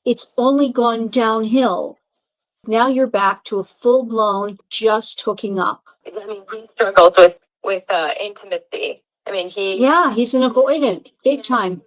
it's only gone downhill. Now you're back to a full-blown just hooking up. I mean, he struggles with intimacy. I mean, he's an avoidant, big time.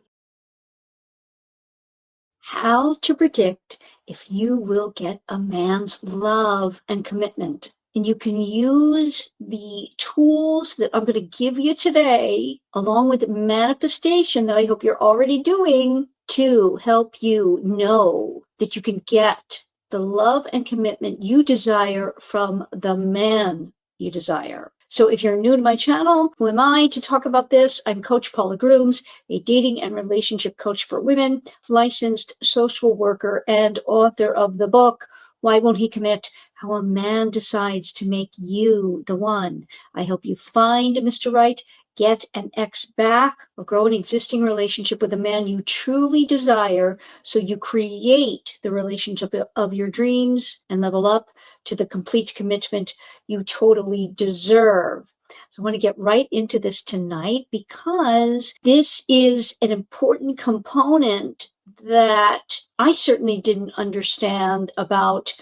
How to predict if you will get a man's love and commitment. And you can use the tools that I'm going to give you today, along with manifestation that I hope you're already doing, to help you know that you can get the love and commitment you desire from the man you desire. So if you're new to my channel, who am I to talk about this? I'm Coach Paula Grooms, a dating and relationship coach for women, licensed social worker, and author of the book, Why Won't He Commit? How a Man Decides to Make You the One. I help you find Mr. Right, get an ex back, or grow an existing relationship with a man you truly desire, so you create the relationship of your dreams and level up to the complete commitment you totally deserve. So I want to get right into this tonight because this is an important component that I certainly didn't understand about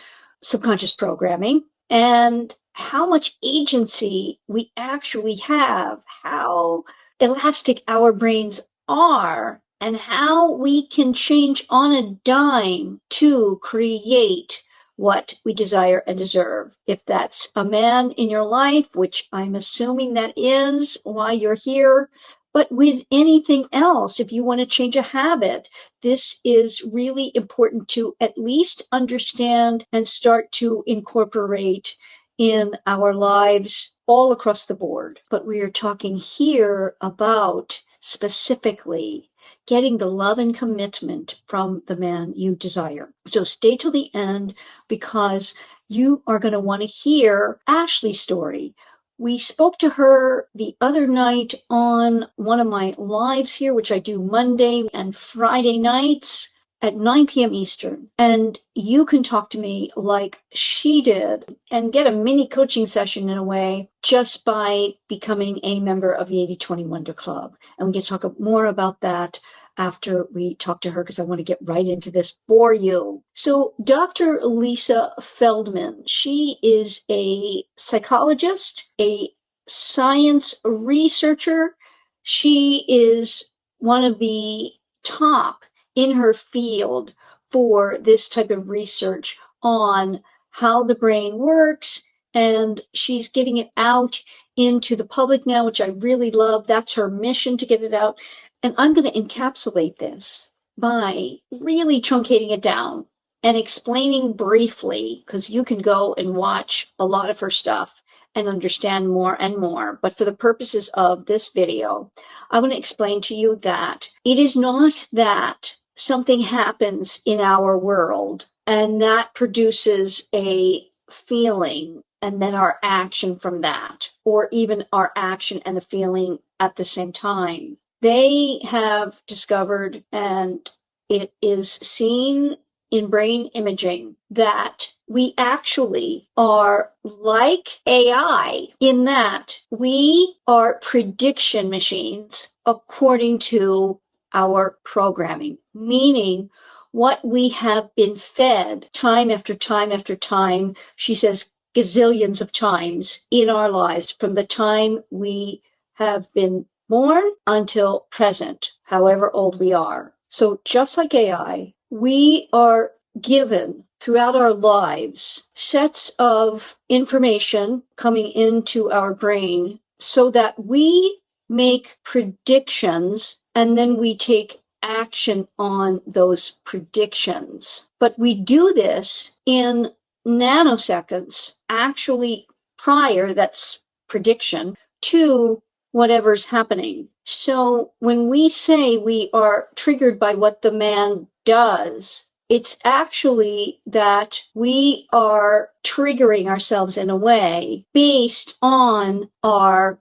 subconscious programming and how much agency we actually have, how elastic our brains are, and how we can change on a dime to create what we desire and deserve. If that's a man in your life, which I'm assuming that is why you're here, but with anything else, if you want to change a habit, this is really important to at least understand and start to incorporate in our lives all across the board. But we are talking here about specifically getting the love and commitment from the man you desire. So stay till the end because you are going to want to hear Ashley's story. We spoke to her the other night on one of my lives here, which I do Monday and Friday nights at 9 p.m. Eastern. And you can talk to me like she did and get a mini coaching session in a way just by becoming a member of the 80/20 Wonder Club. And we can talk more about that after we talk to her because I want to get right into this for you. So Dr. Lisa Feldman, she is a psychologist, a science researcher. She is one of the top in her field for this type of research on how the brain works, and she's getting it out into the public now, which I really love. That's her mission, to get it out. And I'm going to encapsulate this by really truncating it down and explaining briefly, because you can go and watch a lot of her stuff and understand more and more. But for the purposes of this video, I want to explain to you that it is not that something happens in our world and that produces a feeling and then our action from that, or even our action and the feeling at the same time. They have discovered, and it is seen in brain imaging, that we actually are like AI in that we are prediction machines according to our programming, meaning what we have been fed time after time after time, she says gazillions of times in our lives from the time we have been born until present, however old we are. So just like AI, we are given throughout our lives sets of information coming into our brain so that we make predictions and then we take action on those predictions. But we do this in nanoseconds, actually prior, that's prediction, to whatever's happening. So when we say we are triggered by what the man does, it's actually that we are triggering ourselves in a way based on our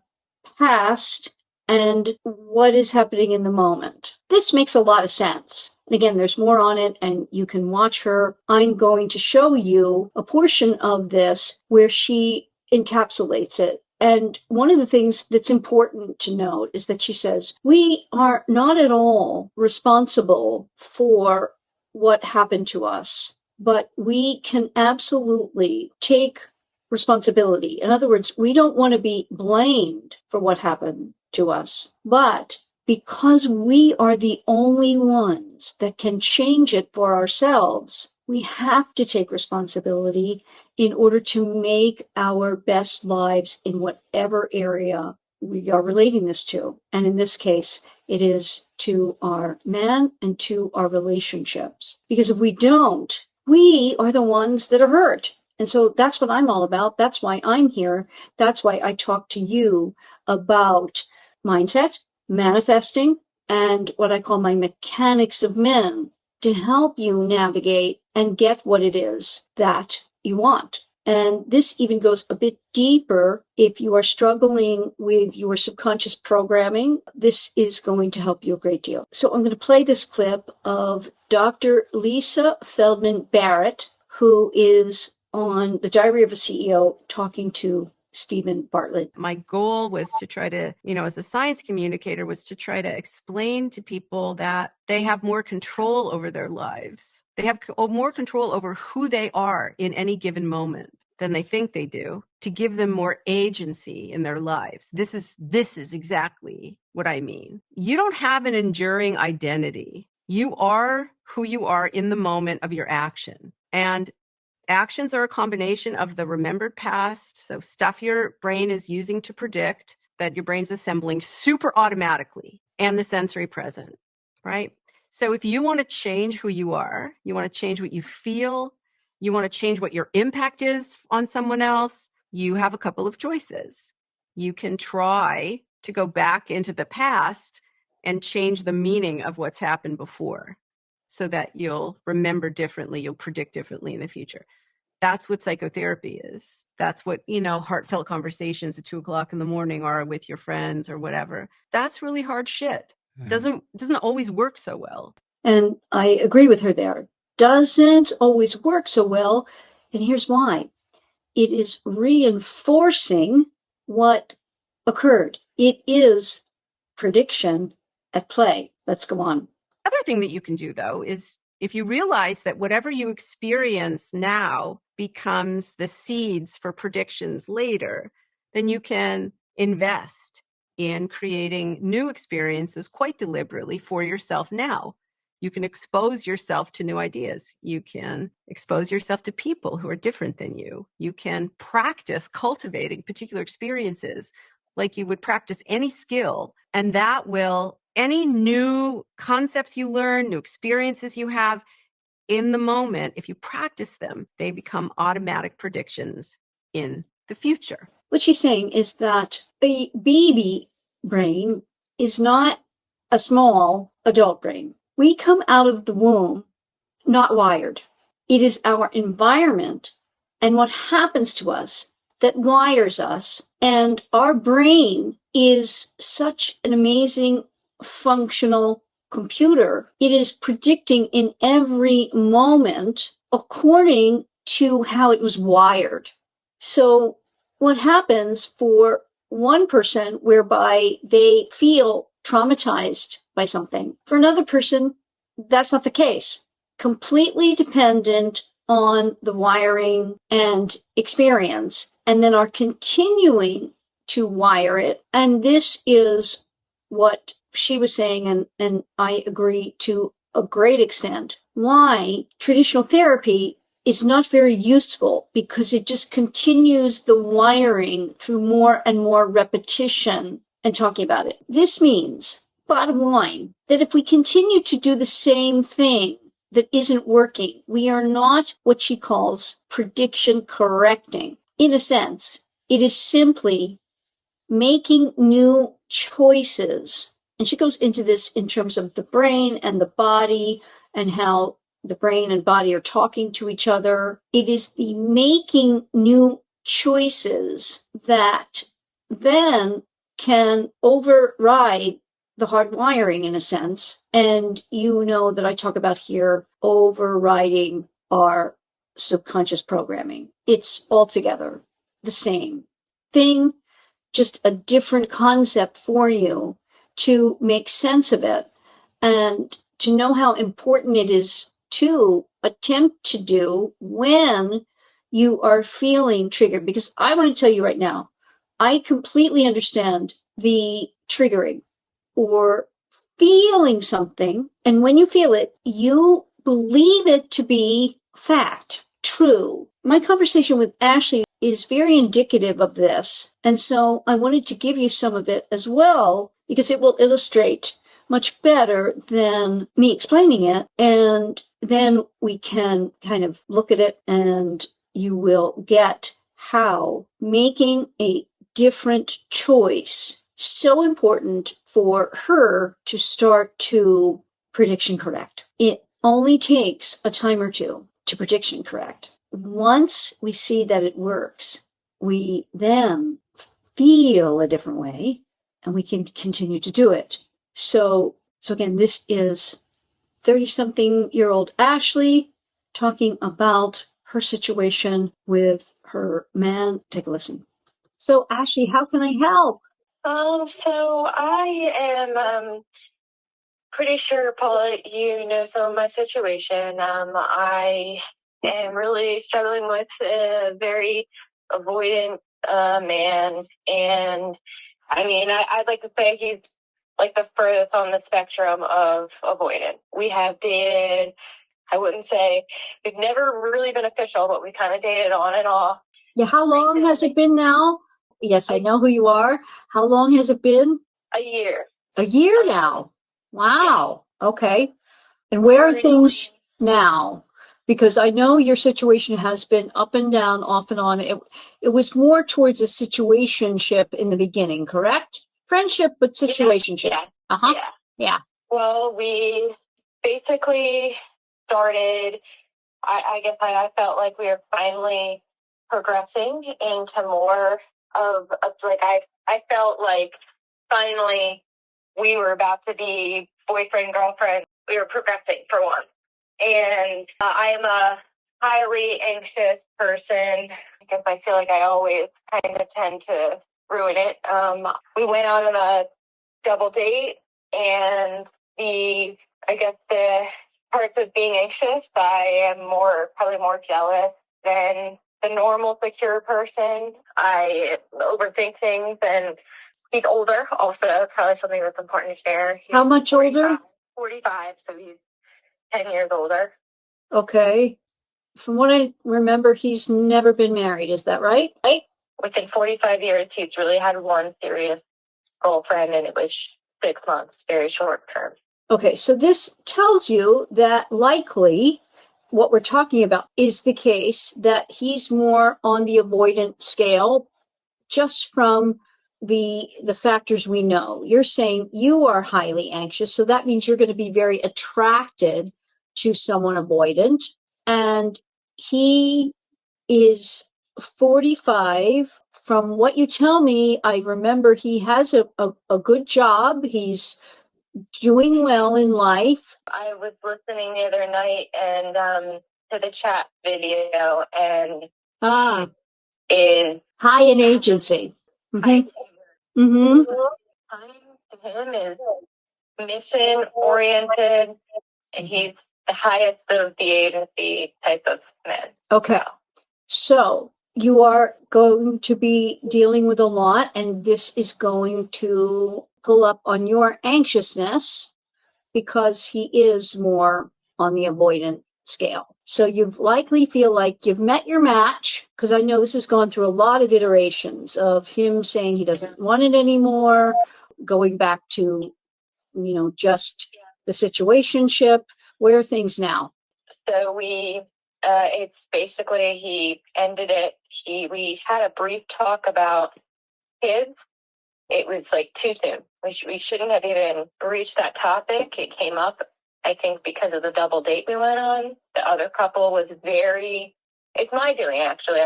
past and what is happening in the moment. This makes a lot of sense. And again, there's more on it and you can watch her. I'm going to show you a portion of this where she encapsulates it. And one of the things that's important to note is that she says, we are not at all responsible for what happened to us, but we can absolutely take responsibility. In other words, we don't want to be blamed for what happened to us, but because we are the only ones that can change it for ourselves, we have to take responsibility in order to make our best lives in whatever area we are relating this to. And in this case, it is to our man and to our relationships. Because if we don't, we are the ones that are hurt. And so that's what I'm all about. That's why I'm here. That's why I talk to you about mindset, manifesting, and what I call my mechanics of men to help you navigate and get what it is that you want. And this even goes a bit deeper. If you are struggling with your subconscious programming, this is going to help you a great deal. So I'm going to play this clip of Dr. Lisa Feldman Barrett, who is on The Diary of a CEO talking to Stephen Bartlett. My goal was to try to, as a science communicator, was to try to explain to people that they have more control over their lives. They have more control over who they are in any given moment than they think they do, to give them more agency in their lives. This is exactly what I mean. You don't have an enduring identity. You are who you are in the moment of your action. And actions are a combination of the remembered past, so stuff your brain is using to predict that your brain's assembling super automatically, and the sensory present, right? So if you want to change who you are, you want to change what you feel, you want to change what your impact is on someone else, you have a couple of choices. You can try to go back into the past and change the meaning of what's happened before, so that you'll remember differently, you'll predict differently in the future. That's what psychotherapy is. That's what, heartfelt conversations at 2:00 in the morning are with your friends or whatever. That's really hard shit. Doesn't always work so well. And I agree with her there. Doesn't always work so well. And here's why. It is reinforcing what occurred. It is prediction at play. Let's go on. Other thing that you can do, though, is if you realize that whatever you experience now becomes the seeds for predictions later, then you can invest in creating new experiences quite deliberately for yourself now. You can expose yourself to new ideas. You can expose yourself to people who are different than you. You can practice cultivating particular experiences like you would practice any skill, and that will, any new concepts you learn, new experiences you have in the moment, if you practice them, they become automatic predictions in the future. What she's saying is that a baby brain is not a small adult brain. We come out of the womb not wired. It is our environment and what happens to us that wires us. And our brain is such an amazing functional computer. It is predicting in every moment according to how it was wired. So what happens for one person whereby they feel traumatized by something, for another person, that's not the case. Completely dependent on the wiring and experience, and then are continuing to wire it. And this is what she was saying, and I agree to a great extent, why traditional therapy is not very useful, because it just continues the wiring through more and more repetition and talking about it. This means, bottom line, that if we continue to do the same thing that isn't working, we are not what she calls prediction correcting. In a sense, it is simply making new choices. And she goes into this in terms of the brain and the body and how the brain and body are talking to each other. It is the making new choices that then can override the hard wiring, in a sense. And you know that I talk about here overriding our subconscious programming. It's altogether the same thing, just a different concept for you to make sense of it and to know how important it is to attempt to do when you are feeling triggered. Because I want to tell you right now, I completely understand the triggering or feeling something. And when you feel it, you believe it to be fact, true. My conversation with Ashley is very indicative of this. And so I wanted to give you some of it as well, because it will illustrate much better than me explaining it. And then we can kind of look at it and you will get how making a different choice so important for her to start to prediction correct. It only takes a time or two to prediction correct. Once we see that it works, we then feel a different way and we can continue to do it. So again, this is 30-something-year-old Ashley talking about her situation with her man. Take a listen. So Ashley, how can I help? So I am pretty sure, Paula, you know some of my situation. I am really struggling with a very avoidant man, and I mean, I'd like to say he's like the furthest on the spectrum of avoidant. We have dated, I wouldn't say, we've never really been official, but we kind of dated on and off. Yeah, how long has it been now? Yes, I know who you are. How long has it been? A year. A year now. Wow. Okay. And where are things now? Because I know your situation has been up and down, off and on. It was more towards a situationship in the beginning, correct? Friendship, but situationship. Yeah. Uh-huh. Yeah. Yeah. Well, we basically started, I guess I felt like we were finally progressing into more of like, I felt like finally we were about to be boyfriend, girlfriend. We were progressing for once. And I am a highly anxious person. I guess I feel like I always kind of tend to ruin it. We went out on a double date, and I guess the parts of being anxious, I am probably more jealous than the normal secure person. I overthink things, and he's older also, probably something that's important to share. How much older? 45, so he's 10 years older. Okay. From what I remember, he's never been married. Is that right? Right? Within 45 years, he's really had one serious girlfriend, and it was 6 months, very short term. Okay, so this tells you that likely what we're talking about is the case that he's more on the avoidant scale just from the factors we know. You're saying you are highly anxious, so that means you're going to be very attracted to someone avoidant, and he is 45. From what you tell me, I remember he has a good job. He's doing well in life. I was listening the other night and to the chat video, and is high in agency. Mm-hmm. Mm-hmm. To him is mission oriented, and he's the highest of the agency type of man. Okay. So you are going to be dealing with a lot, and this is going to pull up on your anxiousness because he is more on the avoidant scale. So you've likely feel like you've met your match, because I know this has gone through a lot of iterations of him saying he doesn't want it anymore, going back to, just the situationship. Where are things now? So it's basically, he ended it. We had a brief talk about kids. It was like too soon. We shouldn't have even reached that topic. It came up, I think, because of the double date we went on. The other couple was it's my doing, actually.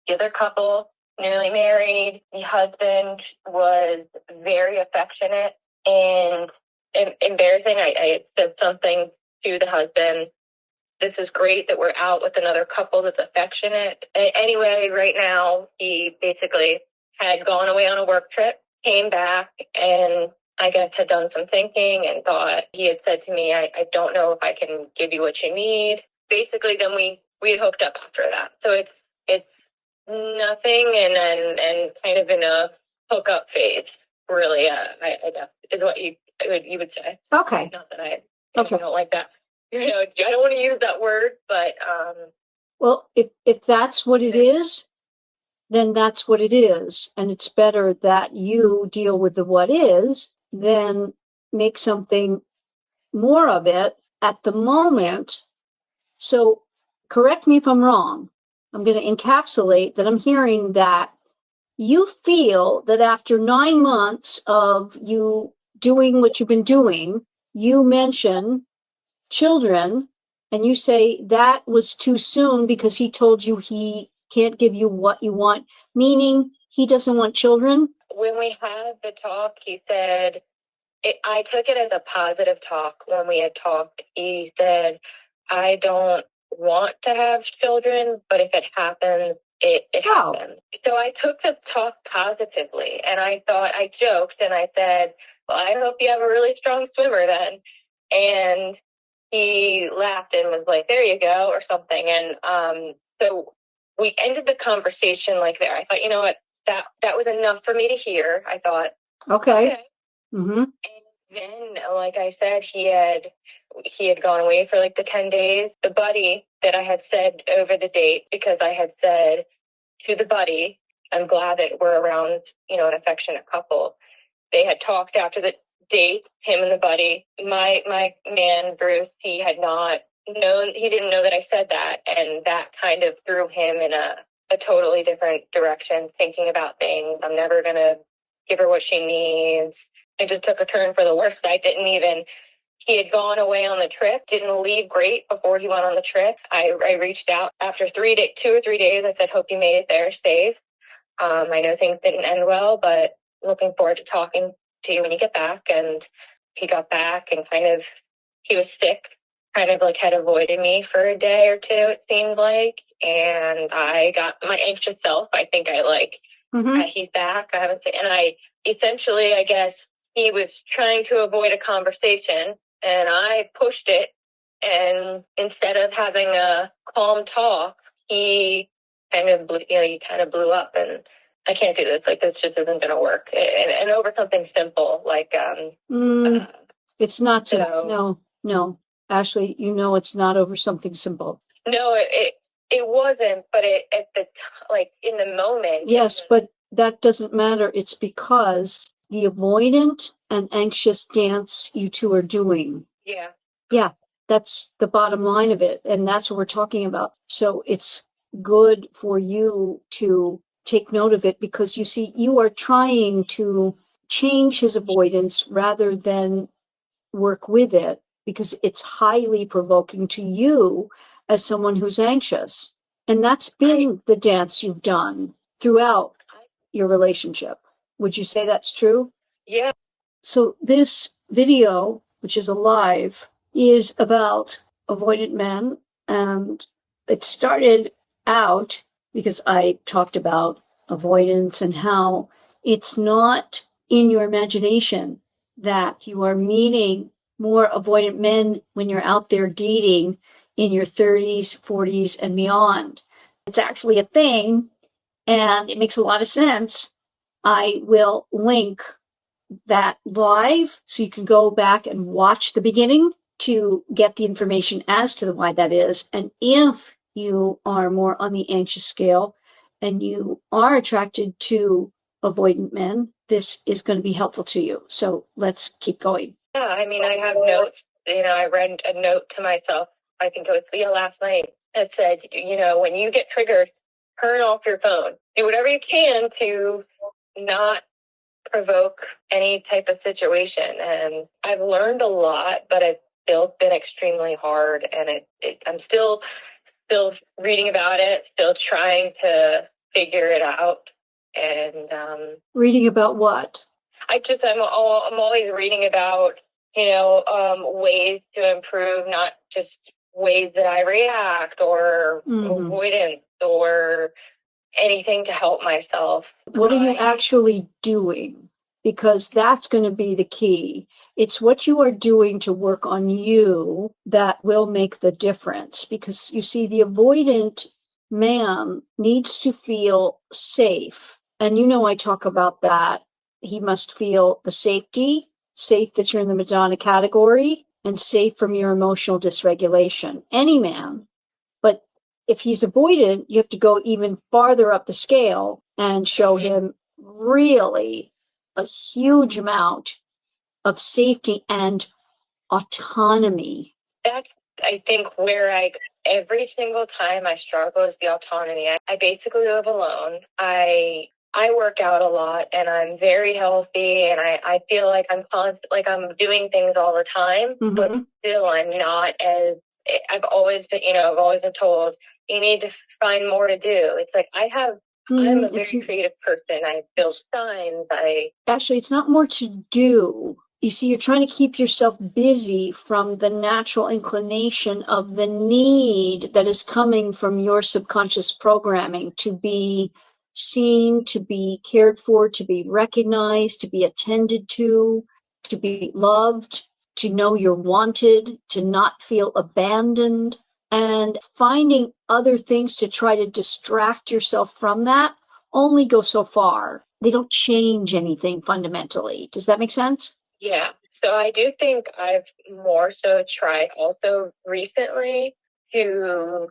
The other couple, newly married, the husband was very affectionate, and embarrassing. I said something to the husband. This is great that we're out with another couple that's affectionate. Anyway, right now, he basically had gone away on a work trip, came back, and I guess, had done some thinking and thought he had said to me, I don't know if I can give you what you need. Basically, then we had hooked up after that. So it's nothing and kind of in a hookup phase, really. I guess is what you would say. Okay. Not that I Okay. don't like that. I don't want to use that word, but well, if that's what it is, then that's what it is. And it's better that you deal with the what is than make something more of it at the moment. So correct me if I'm wrong. I'm going to encapsulate that I'm hearing that you feel that after 9 months of you doing what you've been doing, you mention children and you say that was too soon because he told you he can't give you what you want, meaning he doesn't want children? When we had the talk, he said, I took it as a positive talk. When we had talked, he said, I don't want to have children, but if it happens, it happens. So I took the talk positively, and I joked and I said, well, I hope you have a really strong swimmer then. And he laughed and was like, there you go, or something. And so we ended the conversation like there. I thought, you know what, that was enough for me to hear. I thought, okay. Mm-hmm. And then, like I said, he had gone away for like the 10 days. The buddy that I had said over the date, because I had said to the buddy, I'm glad that we're around, an affectionate couple. They had talked after the date, him and the buddy. My man, Bruce, he didn't know that I said that. And that kind of threw him in a totally different direction, thinking about things. I'm never going to give her what she needs. It just took a turn for the worse. He had gone away on the trip, didn't leave great before he went on the trip. I reached out after 2 or 3 days. I said, hope you made it there safe. I know things didn't end well, but looking forward to talking to you when you get back. And he got back and he was sick, kind of like had avoided me for a day or two, it seemed like. And I got my anxious self. I think he's back. I haven't seen, and essentially, I guess he was trying to avoid a conversation and I pushed it. And instead of having a calm talk, he kind of blew up, and I can't do this. Like, this just isn't going to work. And over something simple, like, it's not simple. No, Ashley, it's not over something simple. No, it wasn't, but in the moment. Yes, but that doesn't matter. It's because the avoidant and anxious dance you two are doing. Yeah. Yeah, that's the bottom line of it. And that's what we're talking about. So it's good for you to take note of it because you see, you are trying to change his avoidance rather than work with it because it's highly provoking to you as someone who's anxious. And that's been the dance you've done throughout your relationship. Would you say that's true? Yeah. So this video, which is alive, is about avoidant men. And it started out because I talked about avoidance and how it's not in your imagination that you are meeting more avoidant men when you're out there dating in your 30s, 40s, and beyond. It's actually a thing, and it makes a lot of sense. I will link that live so you can go back and watch the beginning to get the information as to why that is. And if you are more on the anxious scale and you are attracted to avoidant men, this is going to be helpful to you. So let's keep going. Yeah, I mean, I have notes. I read a note to myself, I think it was last night, that said, when you get triggered, turn off your phone. Do whatever you can to not provoke any type of situation. And I've learned a lot, but it's still been extremely hard. And I'm still reading about it, still trying to figure it out. And reading about what? I'm always reading about ways to improve, not just ways that I react or avoidance or anything to help myself. What are you actually doing? because that's going to be the key. It's what you are doing to work on you that will make the difference. Because you see, the avoidant man needs to feel safe. And you know, I talk about that. He must feel the safety, safe that you're in the Madonna category, and safe from your emotional dysregulation. Any man. But if he's avoidant, you have to go even farther up the scale and show him really a huge amount of safety and autonomy. That's, I think, where every single time I struggle is the autonomy. I basically live alone. I work out a lot and I'm very healthy and I feel like I'm doing things all the time, but still I'm not as, I've always been told you need to find more to do. It's like I'm a very creative person. I build signs. Actually, it's not more to do. You see, you're trying to keep yourself busy from the natural inclination of the need that is coming from your subconscious programming to be seen, to be cared for, to be recognized, to be attended to be loved, to know you're wanted, to not feel abandoned, and finding other things to try to distract yourself from that only go so far. They don't change anything fundamentally. Does that make sense? Yeah. So I do think I've more so tried also recently to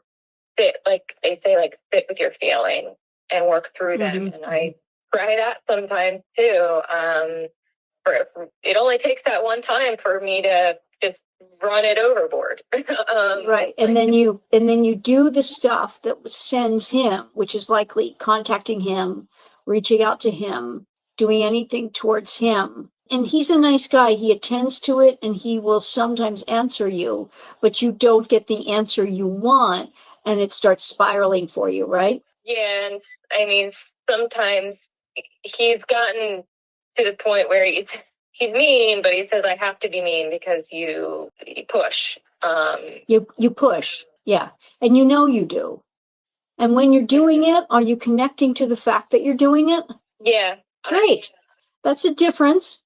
sit, like they say, like sit with your feelings and work through them. And I try that sometimes too. It only takes that one time for me to just run it overboard. Right. And then you do the stuff that sends him, which is likely contacting him, reaching out to him, doing anything towards him. And he's a nice guy. He attends to it and he will sometimes answer you, but you don't get the answer you want and it starts spiraling for you, right? Yeah. And I mean, sometimes he's gotten to the point where he's mean, but he says, I have to be mean because you push. You push. Yeah. And you know you do. And when you're doing it, are you connecting to the fact that you're doing it? Yeah. Great. That's a difference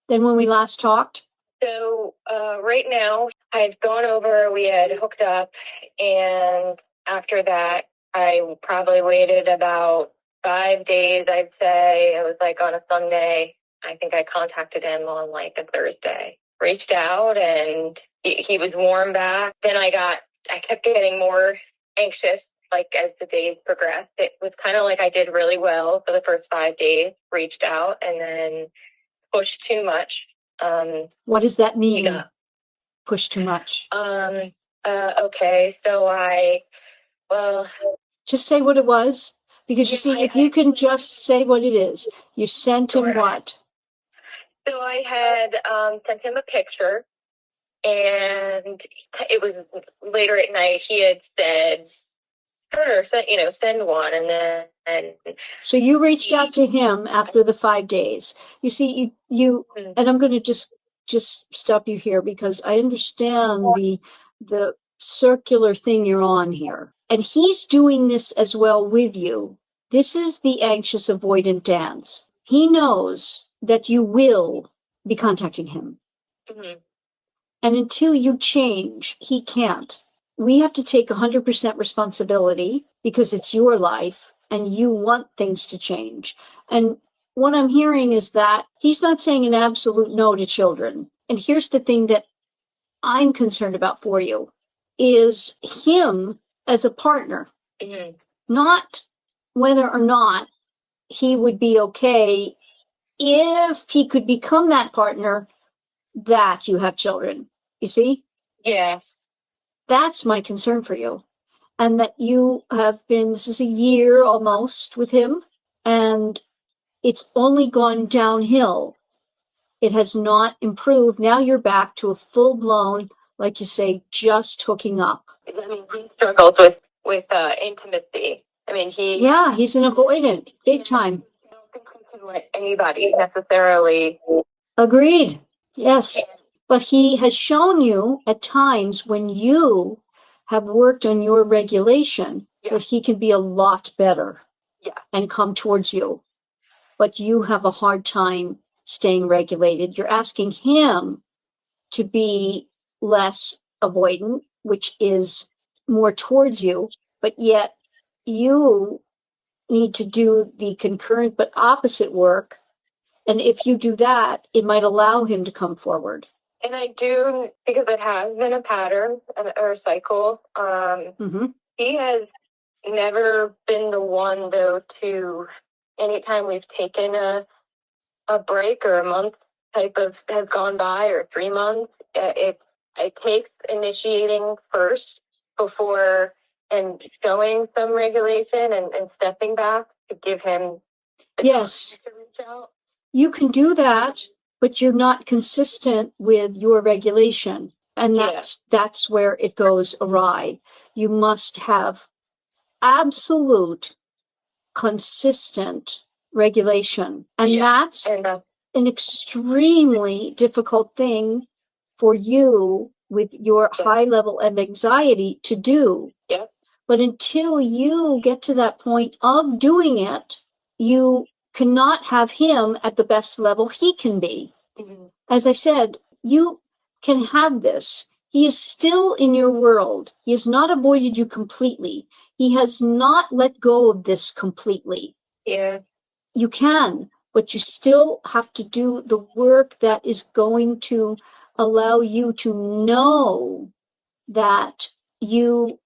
than when we last talked. So right now, I'd gone over, we had hooked up, and after that, I probably waited about 5 days, I'd say. It was like on a Sunday. I think I contacted him on like a Thursday. Reached out, and he was warm back. Then I kept getting more anxious, like as the days progressed. It was kind of like I did really well for the first 5 days, reached out, and then pushed too much. What does that mean? Push too much. Okay, so just say what it was, because you see, if you can just say what it is, you sent him what? So I had sent him a picture, and it was later at night. He had said, "Sure, send one," and then. So you reached out to him after the 5 days. You see, you and I'm going to just stop you here because I understand the circular thing you're on here. And he's doing this as well with you. This is the anxious avoidant dance. He knows that you will be contacting him. And until you change, he can't. We have to take 100% responsibility because it's your life and you want things to change. And what I'm hearing is that he's not saying an absolute no to children. And here's the thing that I'm concerned about for you is him as a partner, not whether or not he would be okay if he could become that partner that you have children. You see? Yes. That's my concern for you. And that you have been, this is a year almost with him, and it's only gone downhill. It has not improved. Now you're back to a full blown, like you say, just hooking up. I mean, he struggles with intimacy. I mean, he's an avoidant, big time. I don't think he can let anybody necessarily. Agreed. Yes. But he has shown you at times when you have worked on your regulation that he can be a lot better and come towards you. But you have a hard time staying regulated. You're asking him to be less avoidant, which is more towards you, but yet you need to do the concurrent but opposite work. And if you do that, it might allow him to come forward. And I do, because it has been a pattern or a cycle. He has never been the one, though, to, anytime we've taken a break or a month type of has gone by, or 3 months, it takes initiating first before and showing some regulation and stepping back to give him the time to reach out. You can do that, but you're not consistent with your regulation. And that's where it goes awry. You must have absolute, consistent regulation. And that's an extremely difficult thing for you with your high level of anxiety to do. Yeah. But until you get to that point of doing it, you cannot have him at the best level he can be. As I said, you can have this. He is still in your world. He has not avoided you completely. He has not let go of this completely. Yeah. You can, but you still have to do the work that is going to allow you to know that you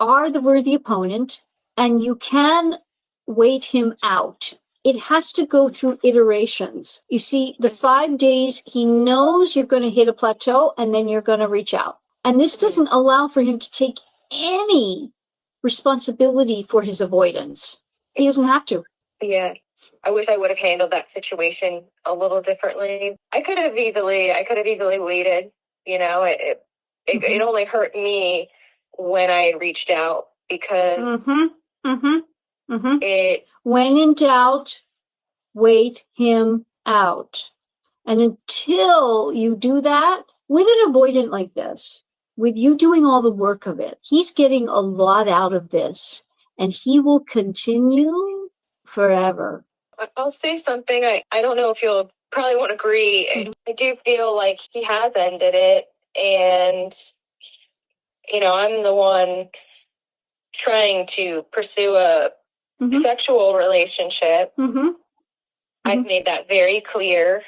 are the worthy opponent and you can wait him out. It has to go through iterations. You see, the 5 days, he knows you're going to hit a plateau and then you're going to reach out. And this doesn't allow for him to take any responsibility for his avoidance. He doesn't have to. Yeah. I wish I would have handled that situation a little differently. I could have easily waited. You know, it only hurt me when I reached out, because when in doubt, wait him out. And until you do that, with an avoidant like this, with you doing all the work of it, he's getting a lot out of this, and he will continue forever. I'll say something. I don't know if you'll probably won't agree. I do feel like he has ended it, and, you know, I'm the one trying to pursue a sexual relationship. I've made that very clear.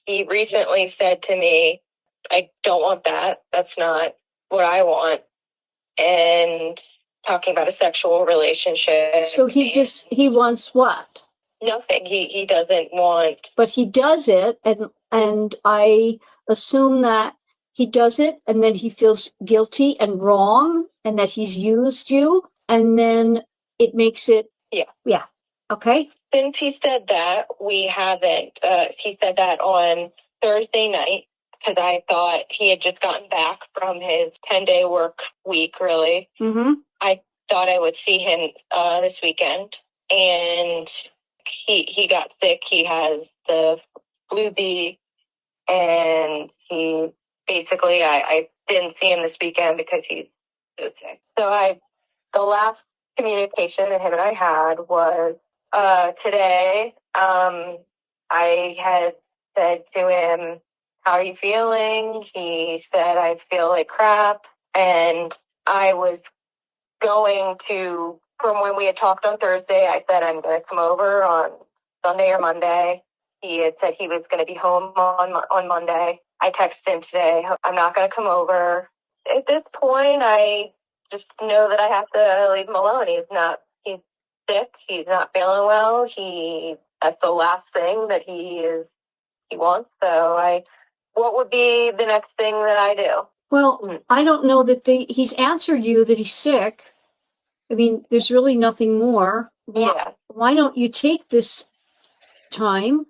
He recently said to me, I don't want that. That's not what I want. And talking about a sexual relationship. So he wants what? Nothing. He doesn't want. But he does it, and I assume that he does it, and then he feels guilty and wrong, and that he's used you, and then it makes it. Yeah. Okay. Since he said that, we haven't. He said that on Thursday night, because I thought he had just gotten back from his 10-day work week, really. I thought I would see him this weekend, and he got sick. He has the flu B, and he basically, I didn't see him this weekend because he's so sick. So the last communication that him and I had was today. I had said to him, how are you feeling? He said, I feel like crap. And I was going to, from when we had talked on Thursday, I said, I'm going to come over on Sunday or Monday. He had said he was going to be home on Monday. I texted him today, I'm not going to come over. At this point, I just know that I have to leave him alone. He's sick. He's not feeling well. That's the last thing that he wants. So what would be the next thing that I do? Well, I don't know that he's answered you that he's sick. I mean, there's really nothing more. Yeah. Why don't you take this time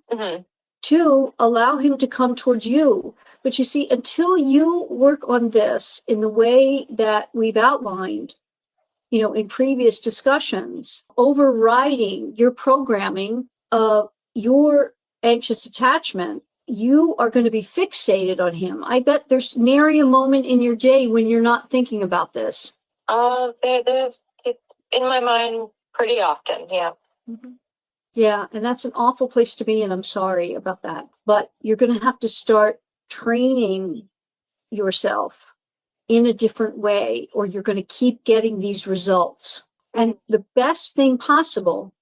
to allow him to come towards you? But you see, until you work on this in the way that we've outlined, you know, in previous discussions, overriding your programming of your anxious attachment, you are going to be fixated on him. I bet there's nary a moment in your day when you're not thinking about this. There's in my mind pretty often, yeah. Yeah, and that's an awful place to be, and I'm sorry about that. But you're going to have to start training yourself in a different way, or you're going to keep getting these results. And the best thing possible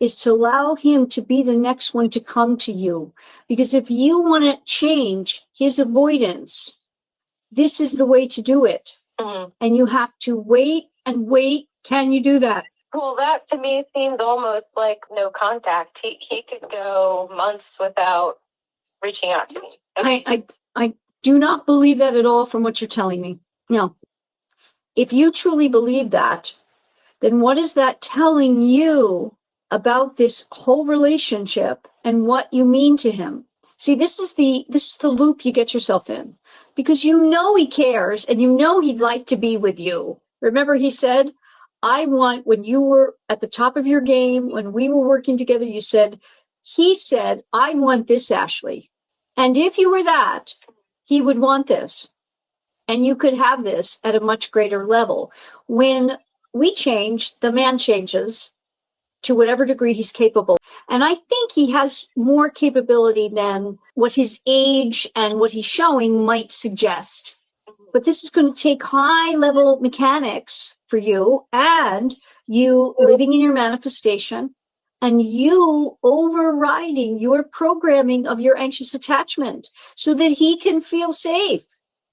is to allow him to be the next one to come to you. Because if you want to change his avoidance, this is the way to do it. Mm-hmm. And you have to wait and wait. Can you do that? Well, that to me seemed almost like no contact. He could go months without reaching out to me. I do not believe that at all from what you're telling me. Now, if you truly believe that, then what is that telling you about this whole relationship and what you mean to him? See, this is the loop you get yourself in, because you know he cares and you know he'd like to be with you. Remember, he said, I want, when you were at the top of your game, when we were working together, he said, I want this, Ashley. And if you were that, he would want this. And you could have this at a much greater level. When we change, the man changes to whatever degree he's capable. And I think he has more capability than what his age and what he's showing might suggest. But this is going to take high level mechanics for you, and you living in your manifestation, and you overriding your programming of your anxious attachment so that he can feel safe,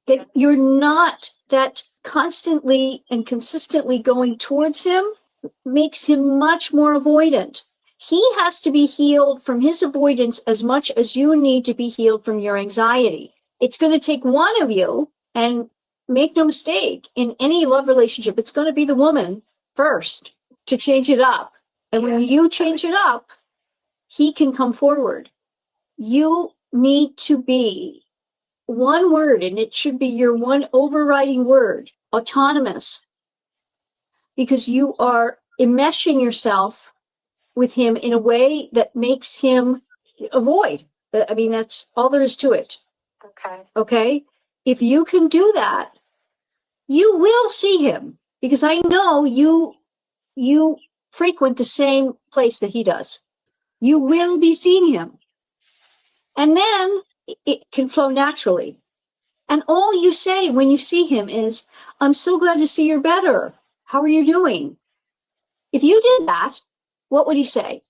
that you're not that constantly and consistently going towards him makes him much more avoidant. He has to be healed from his avoidance as much as you need to be healed from your anxiety. It's going to take one of you, and make no mistake, in any love relationship, it's going to be the woman first to change it up. And when you change it up, he can come forward. You need to be one word, and it should be your one overriding word, autonomous, because you are enmeshing yourself with him in a way that makes him avoid. I mean, that's all there is to it. Okay? If you can do that, you will see him, because I know you frequent the same place that he does. You will be seeing him. And then it can flow naturally. And all you say when you see him is, I'm so glad to see you're better. How are you doing? If you did that, what would he say?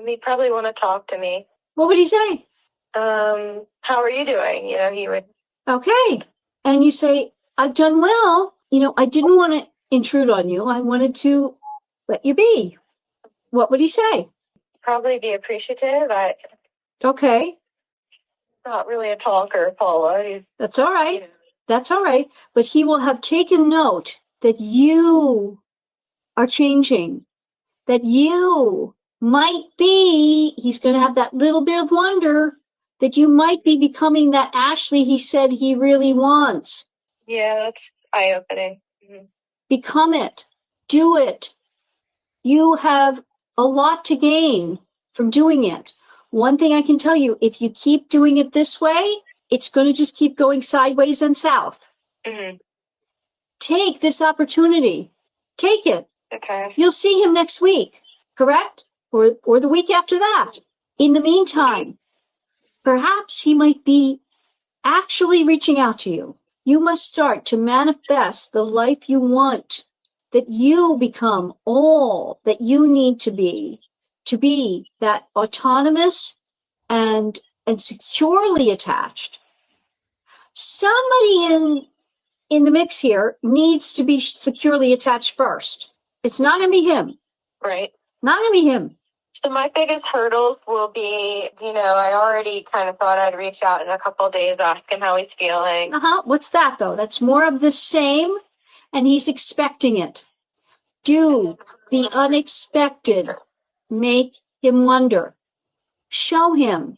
He'd probably want to talk to me. What would he say? How are you doing? He would. Okay. And you say, I've done well. I didn't want to intrude on you. I wanted to let you be. What would he say? Probably be appreciative. Okay. Not really a talker, Paula. That's all right. That's all right. But he will have taken note that you are changing, that you might be, he's going to have that little bit of wonder that you might be becoming that Ashley he said he really wants. Yeah, that's eye-opening. Mm-hmm. Become it. Do it. You have a lot to gain from doing it. One thing I can tell you, if you keep doing it this way, it's going to just keep going sideways and south. Mm-hmm. Take this opportunity. Take it. Okay. You'll see him next week, correct? Or the week after that. In the meantime, perhaps he might be actually reaching out to you. You must start to manifest the life you want, that you become all that you need to be that autonomous and securely attached. Somebody in the mix here needs to be securely attached first. It's not going to be him. Right. Not going to be him. So my biggest hurdles will be, I already kind of thought I'd reach out in a couple of days, asking how he's feeling. What's that, though? That's more of the same, and he's expecting it. Do the unexpected. Make him wonder. Show him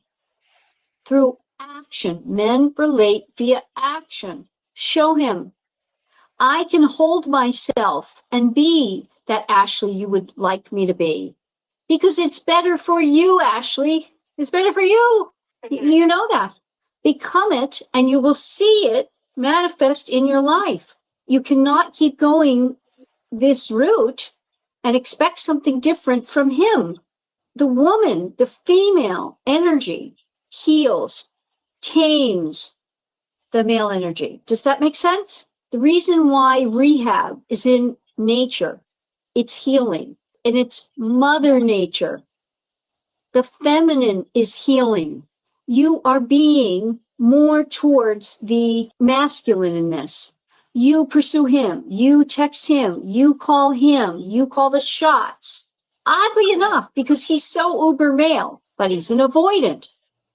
through action. Men relate via action. Show him, I can hold myself and be that Ashley you would like me to be. Because it's better for you, Ashley. It's better for you. You know that. Become it, and you will see it manifest in your life. You cannot keep going this route and expect something different from him. the woman, the female energy heals, tames the male energy. Does that make sense? The reason why rehab is in nature, it's healing, and it's Mother Nature. The feminine is healing. You are being more towards the masculine in this. You pursue him, you text him, you call the shots. Oddly enough, because he's so uber male, but he's an avoidant.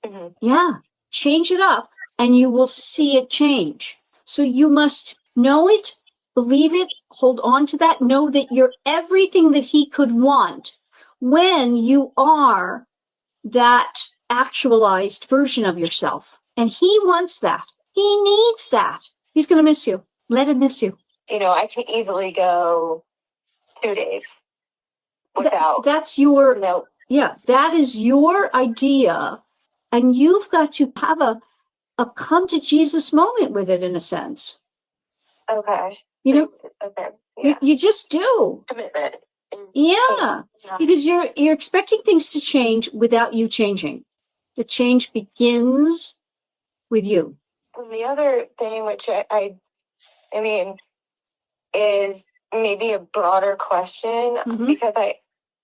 Mm-hmm. Yeah, change it up and you will see it change. So you must know it, believe it, hold on to that, know that you're everything that he could want when you are that actualized version of yourself. And he wants that. He needs that. He's going to miss you. Let him miss you. I can easily go 2 days without. That's your, yeah, that is your idea. And you've got to have a come to Jesus moment with it, in a sense. Okay. Okay. Yeah. You just do. Commitment. Yeah. Because you're expecting things to change without you changing. The change begins with you. And the other thing, which I mean, is maybe a broader question, because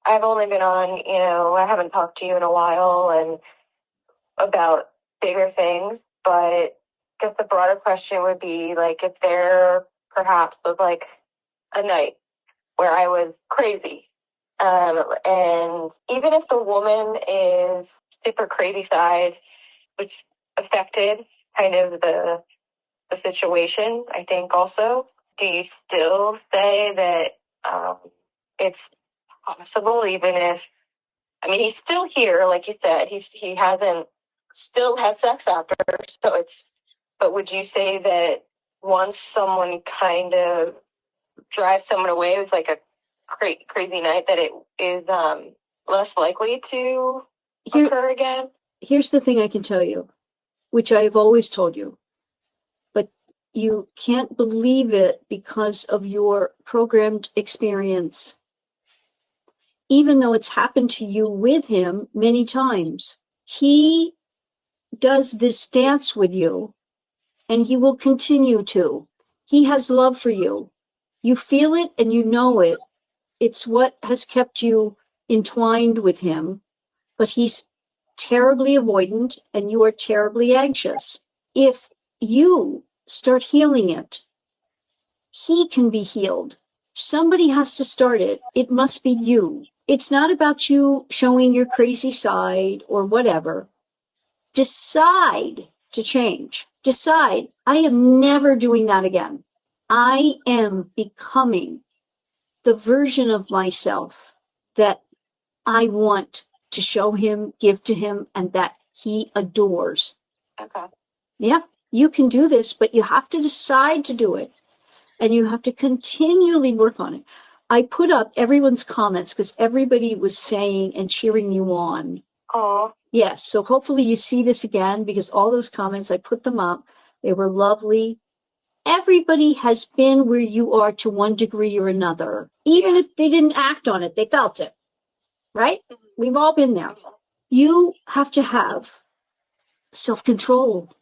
I've only been on, I haven't talked to you in a while and about bigger things, but I guess the broader question would be like, if there perhaps was like a night where I was crazy, and even if the woman is super crazy side, which affected kind of the situation, I think also, do you still say that it's possible, even if, he's still here, like you said, he hasn't still had sex after, but would you say that once someone kind of drives someone away with like a crazy night, that it is less likely to occur again? Here's the thing I can tell you, which I've always told you, but you can't believe it because of your programmed experience, even though it's happened to you with him many times. He does this dance with you, and he will continue to. He has love for you. You feel it and you know it. It's what has kept you entwined with him, but he's terribly avoidant and you are terribly anxious. If you start healing it, he can be healed. Somebody has to start it. It must be you. It's not about you showing your crazy side or whatever. Decide to change. Decide, I am never doing that again. I am becoming the version of myself that I want to show him, give to him, and that he adores. Okay. Yeah, you can do this, but you have to decide to do it. And you have to continually work on it. I put up everyone's comments because everybody was saying and cheering you on. Oh. Yes, so hopefully you see this again, because all those comments, I put them up. They were lovely. Everybody has been where you are to one degree or another. Even if they didn't act on it, they felt it. Right? We've all been there. You have to have self-control.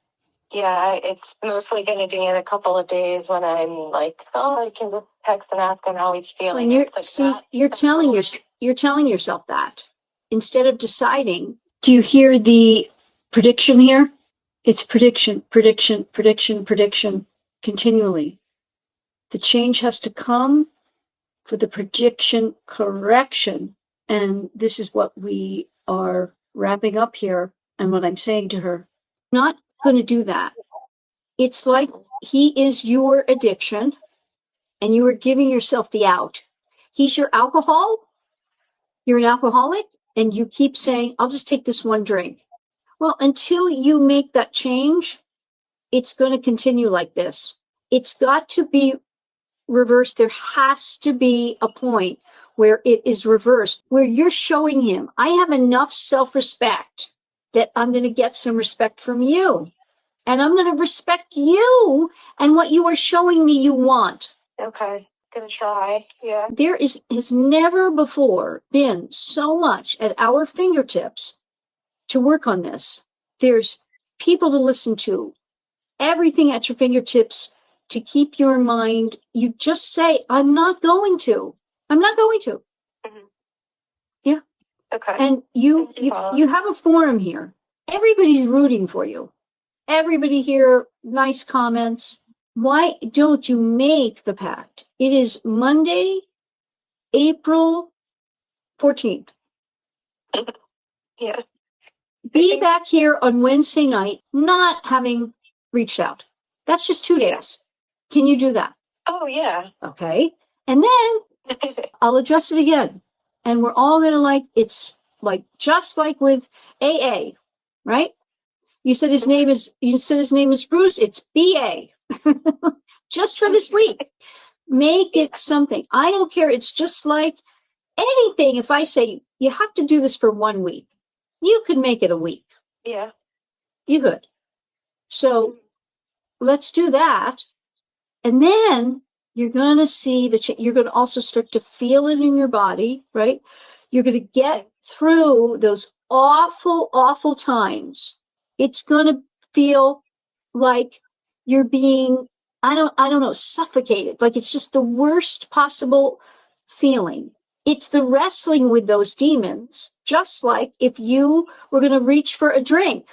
Yeah, it's mostly going to be in a couple of days when I'm like, I can just text and ask him how he's feeling. And you're telling yourself that instead of deciding. Do you hear the prediction here? It's prediction, prediction, prediction, prediction, continually. The change has to come for the prediction correction. And this is what we are wrapping up here and what I'm saying to her. Not going to do that. It's like he is your addiction and you are giving yourself the out. He's your alcohol. You're an alcoholic and you keep saying, I'll just take this one drink. Well, until you make that change, it's going to continue like this. It's got to be reversed. There has to be a point where it is reversed, where you're showing him, I have enough self-respect that I'm going to get some respect from you. And I'm going to respect you and what you are showing me you want. Okay. Gonna try. Yeah. There has never before been so much at our fingertips to work on this. There's people to listen to, everything at your fingertips to keep your mind. You just say, I'm not going to. I'm not going to. Mm-hmm. Yeah. Okay. And you have a forum here. Everybody's rooting for you. Everybody here, nice comments. Why don't you make the pact? It is Monday, April 14th. Yeah. Be back here on Wednesday night, not having reached out. That's just 2 days. Can you do that? Oh, yeah. Okay. And then I'll address it again. And we're all going to it's just like with AA, right? You said his name is Bruce. It's BA. Just for this week. Make it something. I don't care. It's just like anything. If I say you have to do this for 1 week, you could make it a week. Yeah. You could. So let's do that. And then you're going to see you're going to also start to feel it in your body, right? You're going to get through those awful, awful times. It's going to feel like you're being, I don't know, suffocated. Like it's just the worst possible feeling. It's the wrestling with those demons, just like if you were going to reach for a drink.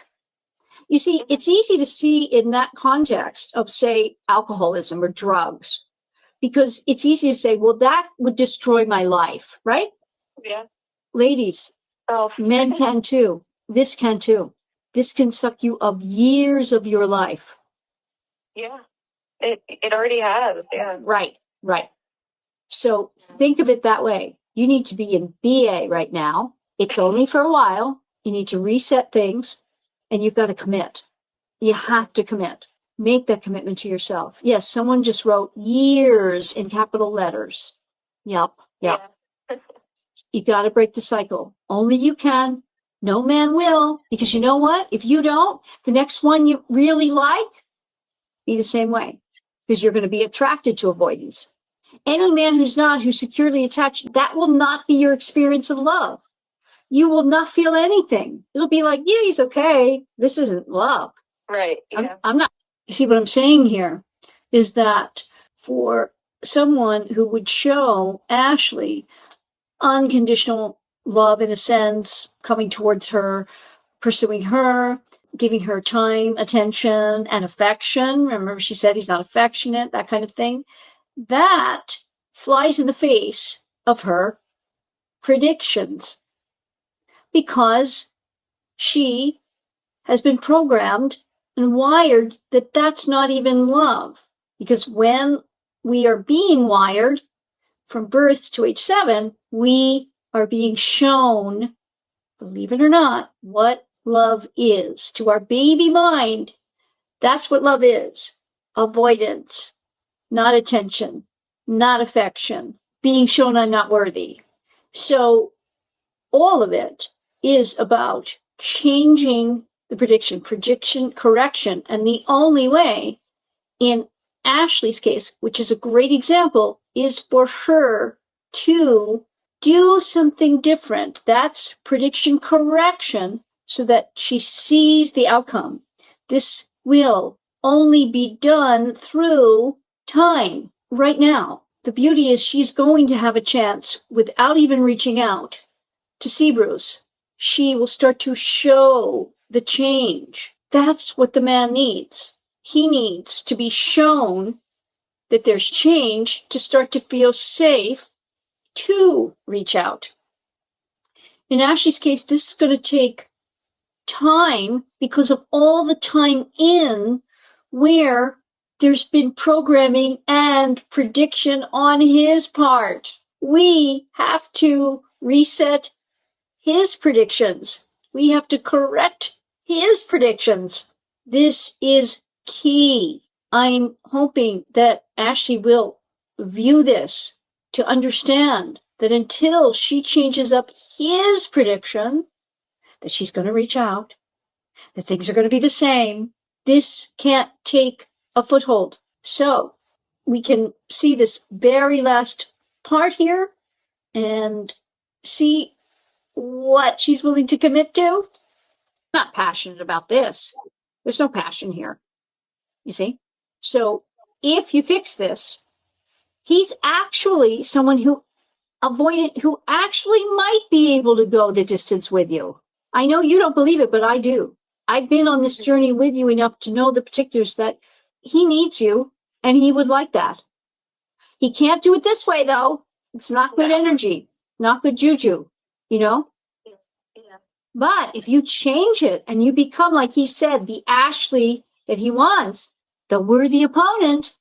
You see, it's easy to see in that context of, say, alcoholism or drugs, because it's easy to say, well, that would destroy my life, right? Yeah. Ladies, men can too. This can too. This can suck you of years of your life. Yeah. It already has. Yeah. Right. So think of it that way. You need to be in BA right now. It's only for a while. You need to reset things, and you've got to commit. You have to commit. Make that commitment to yourself. Yes, someone just wrote years in capital letters. Yep. Yeah. You got to break the cycle. Only you can. No man will. Because you know what? If you don't, the next one you really like, be the same way. Because you're going to be attracted to avoidance. Any man who's securely attached, that will not be your experience of love. You will not feel anything. It'll be like, yeah, he's okay. This isn't love. Right. Yeah. I'm not. You see, what I'm saying here is that for someone who would show Ashley unconditional love, in a sense, coming towards her, pursuing her, giving her time, attention, and affection. Remember, she said he's not affectionate, that kind of thing. That flies in the face of her predictions, because she has been programmed and wired that that's not even love. Because when we are being wired from birth to age 7, we are being shown, believe it or not, what love is. To our baby mind, that's what love is. Avoidance, not attention, not affection, being shown I'm not worthy. So all of it is about changing the prediction correction. And the only way, in Ashley's case, which is a great example, is for her to do something different. That's prediction correction, so that she sees the outcome. This will only be done through time. Right now, the beauty is she's going to have a chance, without even reaching out, to see Bruce. She will start to show the change. That's what the man needs. He needs to be shown that there's change to start to feel safe to reach out. In Ashley's case, this is going to take time because of all the time in where there's been programming and prediction on his part. We have to reset his predictions. We have to correct his predictions. This is key. I'm hoping that Ashley will view this to understand that until she changes up his prediction, that she's going to reach out, that things are going to be the same. This can't take a foothold. So we can see this very last part here and see what she's willing to commit to. Not passionate about this. There's no passion here. You see? So if you fix this, he's actually someone who avoidant who actually might be able to go the distance with you. I know you don't believe it, but I do. I've been on this journey with you enough to know the particulars that he needs you and he would like that. He can't do it this way though. It's not good energy, not good juju, you know? Yeah. But if you change it and you become, like he said, the Ashley that he wants, the worthy opponent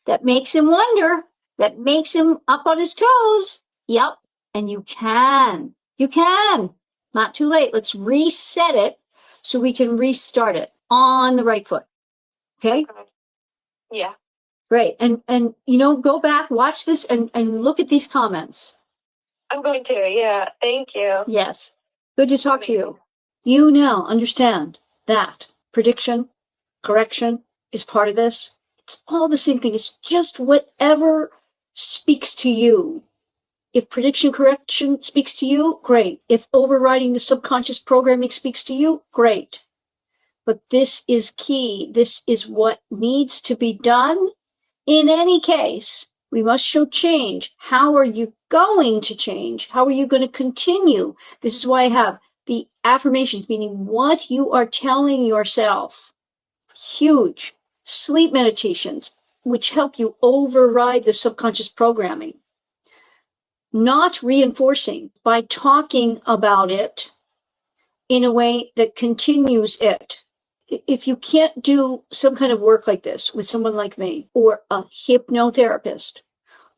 that makes him wonder, that makes him up on his toes. Yep. And you can. Not too late. Let's reset it so we can restart it on the right foot. Okay? Yeah. Great. And you know, go back, watch this and look at these comments. I'm going to, yeah. Thank you. Yes. Good to talk to you. You now understand that prediction, correction is part of this. It's all the same thing. It's just whatever speaks to you. If prediction correction speaks to you, great. If overriding the subconscious programming speaks to you, great. But this is key. This is what needs to be done. In any case, we must show change. How are you going to change? How are you going to continue? This is why I have the affirmations, meaning what you are telling yourself. Huge. Sleep meditations, which help you override the subconscious programming. Not reinforcing by talking about it in a way that continues it. If you can't do some kind of work like this with someone like me or a hypnotherapist,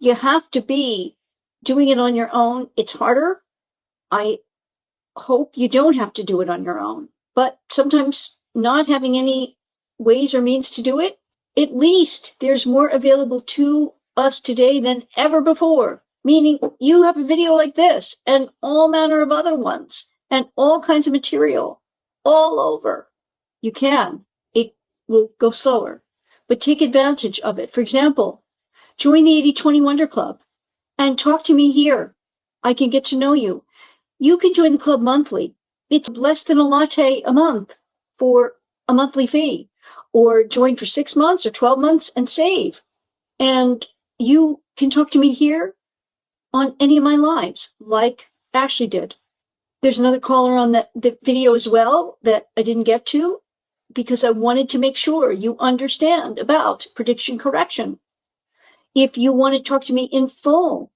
you have to be doing it on your own. It's harder. I hope you don't have to do it on your own, but sometimes not having any ways or means to do it, at least there's more available to us today than ever before. Meaning you have a video like this and all manner of other ones and all kinds of material all over. You can. It will go slower, but take advantage of it. For example, join the 80/20 Wonder Club and talk to me here. I can get to know you. You can join the club monthly. It's less than a latte a month for a monthly fee, or join for 6 months or 12 months and save. And you can talk to me here on any of my lives, like Ashley did. There's another caller on the video as well that I didn't get to because I wanted to make sure you understand about prediction correction. If you want to talk to me in full,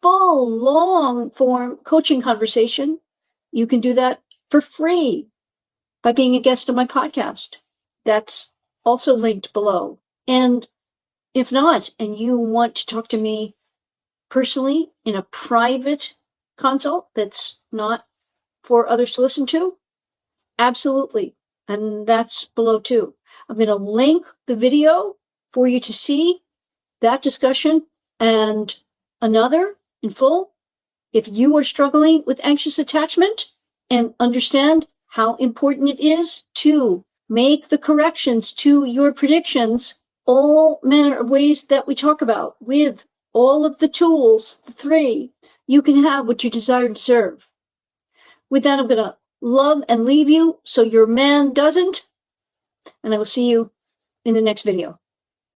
long form coaching conversation, you can do that for free by being a guest on my podcast. That's also linked below. And if not, and you want to talk to me personally in a private consult that's not for others to listen to, absolutely. And that's below too. I'm going to link the video for you to see that discussion and another in full. If you are struggling with anxious attachment and understand how important it is to make the corrections to your predictions, all manner of ways that we talk about with all of the tools, the 3, you can have what you desire to deserve. With that, I'm going to love and leave you so your man doesn't, and I will see you in the next video.